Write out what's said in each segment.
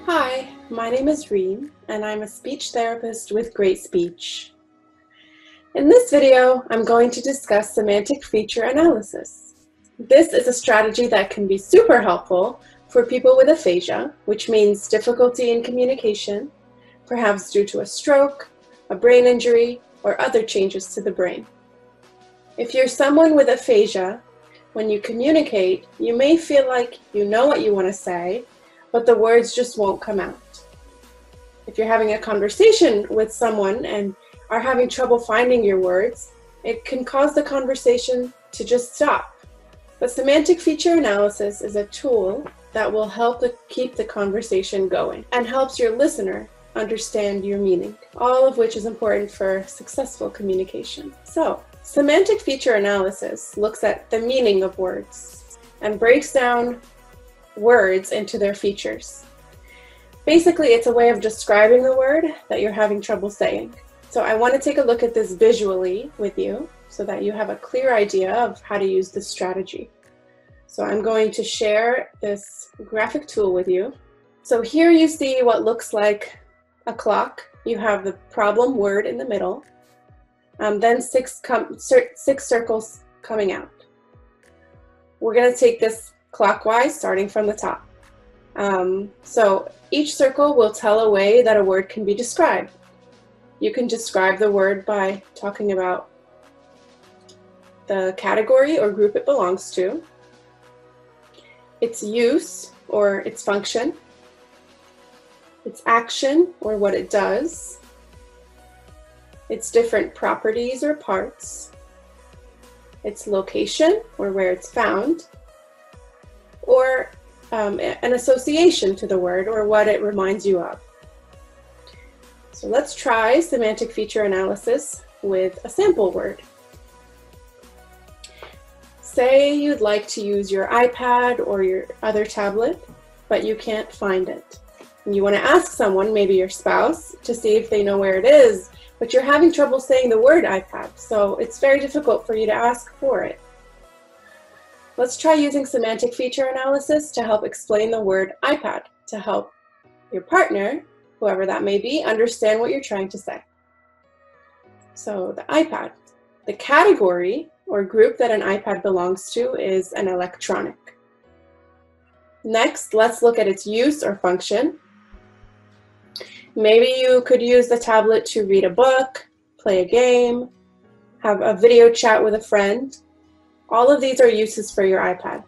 Hi, my name is Reem, and I'm a speech therapist with Great Speech. In this video, I'm going to discuss semantic feature analysis. This is a strategy that can be super helpful for people with aphasia, which means difficulty in communication, perhaps due to a stroke, a brain injury, or other changes to the brain. If you're someone with aphasia, when you communicate, you may feel like you know what you want to say, but the words just won't come out. If you're having a conversation with someone and are having trouble finding your words, it can cause the conversation to just stop. But semantic feature analysis is a tool that will help keep the conversation going and helps your listener understand your meaning, all of which is important for successful communication. So, semantic feature analysis looks at the meaning of words and breaks down words into their features. Basically, it's a way of describing the word that you're having trouble saying. So I want to take a look at this visually with you so that you have a clear idea of how to use this strategy. So I'm going to share this graphic tool with you. So here you see what looks like a clock. You have the problem word in the middle, then six circles coming out. We're going to take this clockwise, starting from the top. So each circle will tell a way that a word can be described. You can describe the word by talking about the category or group it belongs to, its use or its function, its action or what it does, its different properties or parts, its location or where it's found, or an association to the word or what it reminds you of. So let's try semantic feature analysis with a sample word. Say you'd like to use your iPad or your other tablet, but you can't find it. And you want to ask someone, maybe your spouse, to see if they know where it is, but you're having trouble saying the word iPad, so it's very difficult for you to ask for it. Let's try using semantic feature analysis to help explain the word iPad, to help your partner, whoever that may be, understand what you're trying to say. So the iPad. The category or group that an iPad belongs to is an electronic. Next, let's look at its use or function. Maybe you could use the tablet to read a book, play a game, have a video chat with a friend. All of these are uses for your iPad.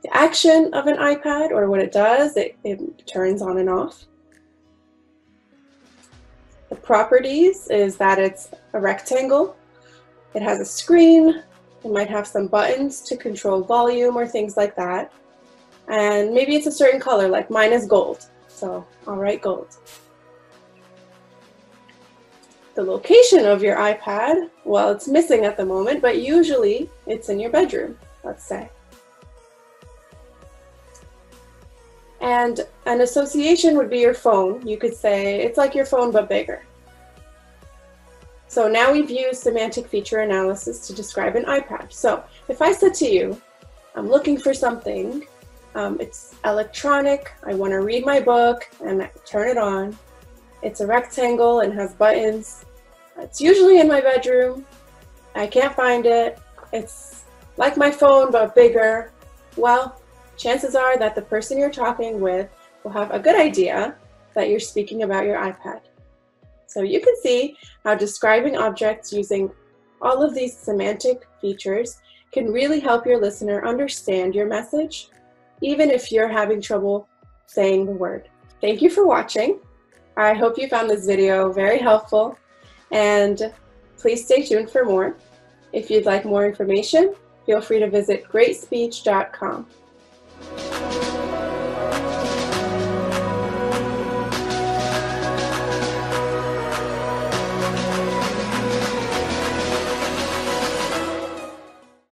The action of an iPad, or what it does, it turns on and off. The properties is that it's a rectangle. It has a screen. It might have some buttons to control volume or things like that. And maybe it's a certain color, like mine is gold. So I'll write gold. The location of your iPad, well, it's missing at the moment, but usually it's in your bedroom, let's say. And an association would be your phone. You could say it's like your phone but bigger. So now we've used semantic feature analysis to describe an iPad. So if I said to you, I'm looking for something, it's electronic, I want to read my book and turn it on. It's a rectangle and has buttons. It's usually in my bedroom. I can't find it. It's like my phone but bigger. Well, chances are that the person you're talking with will have a good idea that you're speaking about your iPad. So you can see how describing objects using all of these semantic features can really help your listener understand your message, even if you're having trouble saying the word. Thank you for watching. I hope you found this video very helpful, and please stay tuned for more. If you'd like more information, feel free to visit greatspeech.com.